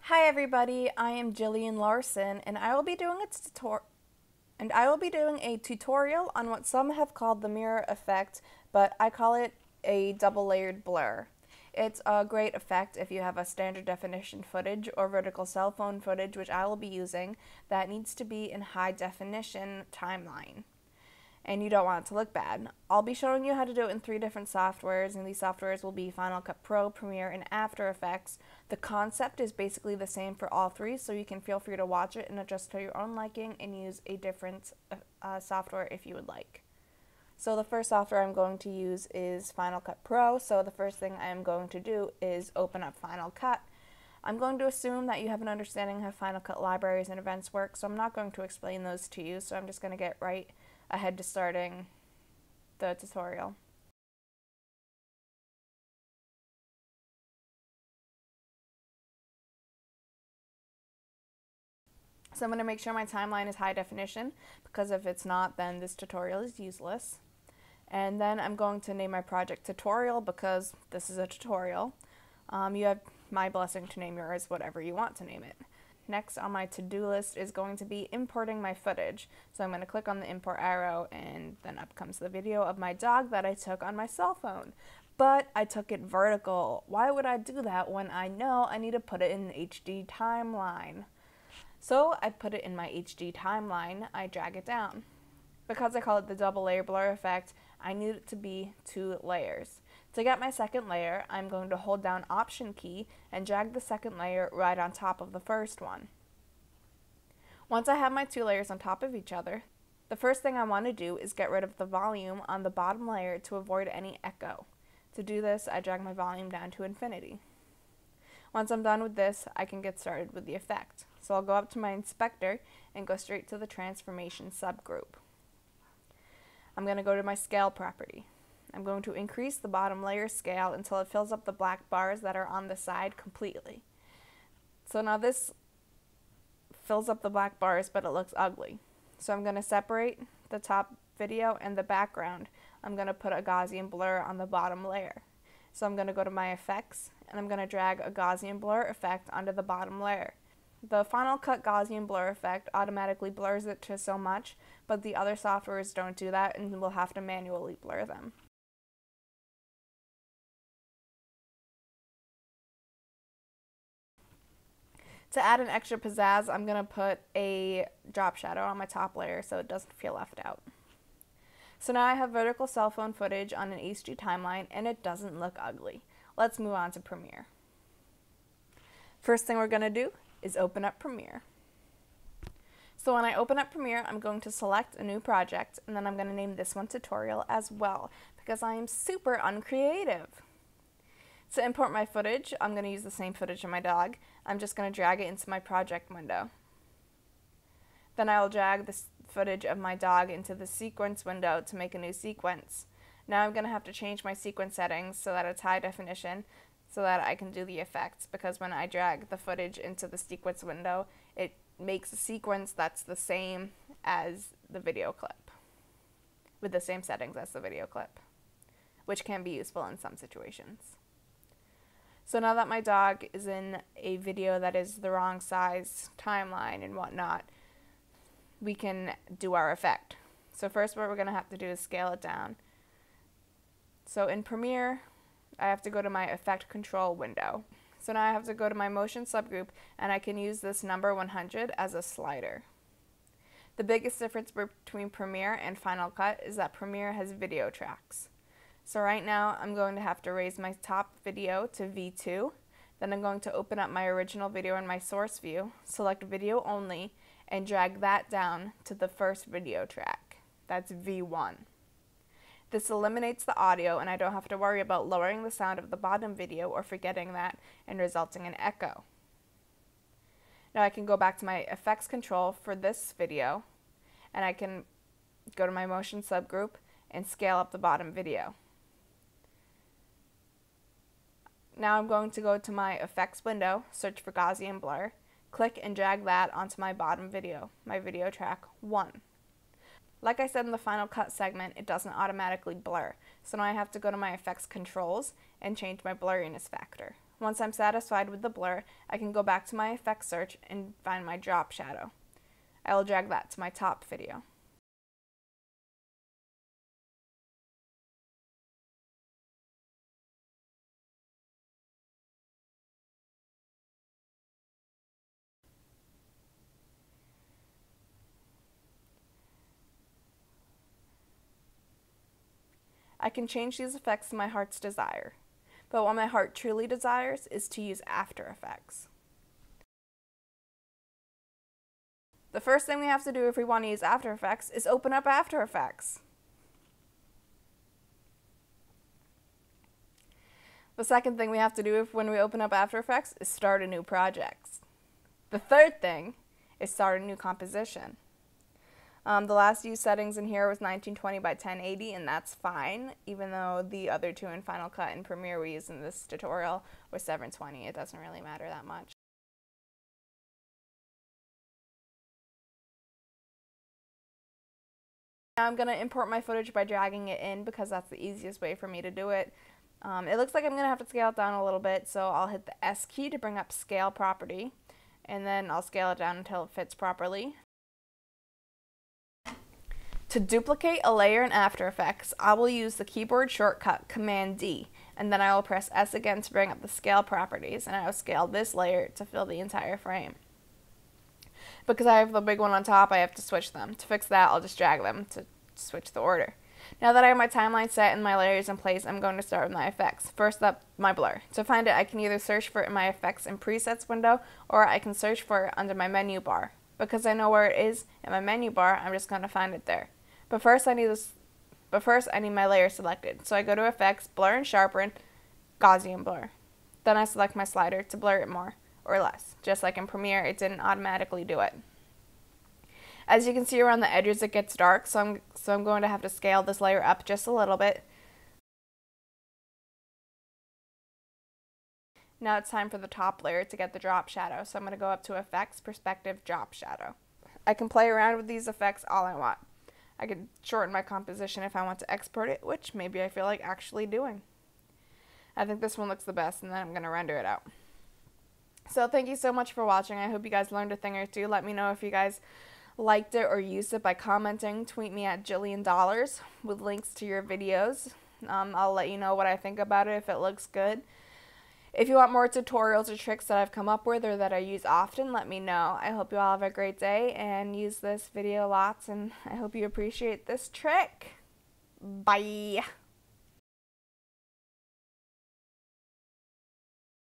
Hi everybody, I am Jillian Larson and I will be doing a tutorial on what some have called the mirror effect, but I call it a double layered blur. It's a great effect if you have a standard definition footage or vertical cell phone footage, which I will be using, that needs to be in high definition timeline, and you don't want it to look bad. I'll be showing you how to do it in 3 different softwares, and these softwares will be Final Cut Pro, Premiere, and After Effects. The concept is basically the same for all 3, so you can feel free to watch it and adjust to your own liking and use a different software if you would like. So the first software I'm going to use is Final Cut Pro, so the first thing I am going to do is open up Final Cut. I'm going to assume that you have an understanding how Final Cut libraries and events work, so I'm not going to explain those to you, so I'm just going to get right ahead to starting the tutorial. So I'm going to make sure my timeline is high definition, because if it's not, then this tutorial is useless. And then I'm going to name my project tutorial because this is a tutorial. You have my blessing to name yours whatever you want to name it. Next on my to-do list is going to be importing my footage. So I'm going to click on the import arrow and then up comes the video of my dog that I took on my cell phone. But I took it vertical. Why would I do that when I know I need to put it in an HD timeline? So I put it in my HD timeline, I drag it down. Because I call it the double layer blur effect, I need it to be 2 layers. To get my second layer, I'm going to hold down Option key and drag the second layer right on top of the first one. Once I have my 2 layers on top of each other, the first thing I want to do is get rid of the volume on the bottom layer to avoid any echo. To do this, I drag my volume down to infinity. Once I'm done with this, I can get started with the effect. So I'll go up to my inspector and go straight to the transformation subgroup. I'm going to go to my scale property. I'm going to increase the bottom layer scale until it fills up the black bars that are on the side completely. So now this fills up the black bars, but it looks ugly. So I'm going to separate the top video and the background. I'm going to put a Gaussian blur on the bottom layer. So I'm going to go to my effects and I'm going to drag a Gaussian blur effect onto the bottom layer. The Final Cut Gaussian blur effect automatically blurs it to so much, but the other softwares don't do that and we'll have to manually blur them. To add an extra pizzazz, I'm going to put a drop shadow on my top layer so it doesn't feel left out. So now I have vertical cell phone footage on an HD timeline and it doesn't look ugly. Let's move on to Premiere. First thing we're going to do is open up Premiere. So when I open up Premiere, I'm going to select a new project and then I'm going to name this one tutorial as well because I am super uncreative. To import my footage, I'm going to use the same footage of my dog. I'm just going to drag it into my project window. Then I will drag this footage of my dog into the sequence window to make a new sequence. Now I'm going to have to change my sequence settings so that it's high definition so that I can do the effects, because when I drag the footage into the sequence window, it makes a sequence that's the same as the video clip, with the same settings as the video clip, which can be useful in some situations. So now that my dog is in a video that is the wrong size timeline and whatnot, we can do our effect. So first what we're going to have to do is scale it down. So in Premiere, I have to go to my effect control window. So now I have to go to my motion subgroup and I can use this number 100 as a slider. The biggest difference between Premiere and Final Cut is that Premiere has video tracks. So right now I'm going to have to raise my top video to V2, then I'm going to open up my original video in my source view, select video only, and drag that down to the first video track. That's V1. This eliminates the audio and I don't have to worry about lowering the sound of the bottom video or forgetting that and resulting in echo. Now I can go back to my effects control for this video and I can go to my motion subgroup and scale up the bottom video. Now I'm going to go to my effects window, search for Gaussian blur, click and drag that onto my bottom video, my video track 1. Like I said in the Final Cut segment, it doesn't automatically blur, so now I have to go to my effects controls and change my blurriness factor. Once I'm satisfied with the blur, I can go back to my effects search and find my drop shadow. I will drag that to my top video. I can change these effects to my heart's desire, but what my heart truly desires is to use After Effects. The first thing we have to do if we want to use After Effects is open up After Effects. The second thing we have to do when we open up After Effects is start a new project. The third thing is start a new composition. The last used settings in here was 1920 by 1080, and that's fine, even though the other two in Final Cut and Premiere we used in this tutorial were 720. It doesn't really matter that much. Now I'm going to import my footage by dragging it in because that's the easiest way for me to do it. It looks like I'm going to have to scale it down a little bit, so I'll hit the S key to bring up Scale Property, and then I'll scale it down until it fits properly. To duplicate a layer in After Effects, I will use the keyboard shortcut Command D, and then I will press S again to bring up the scale properties, and I will scale this layer to fill the entire frame. Because I have the big one on top, I have to switch them. To fix that, I'll just drag them to switch the order. Now that I have my timeline set and my layers in place, I'm going to start with my effects. First up, my blur. To find it, I can either search for it in my Effects and Presets window, or I can search for it under my menu bar. Because I know where it is in my menu bar, I'm just going to find it there. But first I need my layer selected. So I go to Effects, Blur and Sharpen, Gaussian Blur. Then I select my slider to blur it more or less. Just like in Premiere, it didn't automatically do it. As you can see around the edges it gets dark, so I'm going to have to scale this layer up just a little bit. Now it's time for the top layer to get the drop shadow, so I'm going to go up to Effects, Perspective, Drop Shadow. I can play around with these effects all I want. I can shorten my composition if I want to export it, which maybe I feel like actually doing. I think this one looks the best, and then I'm going to render it out. So thank you so much for watching. I hope you guys learned a thing or two. Let me know if you guys liked it or used it by commenting. Tweet me at JillianDollars with links to your videos. I'll let you know what I think about it if it looks good. If you want more tutorials or tricks that I've come up with or that I use often, let me know. I hope you all have a great day and use this video lots, and I hope you appreciate this trick. Bye!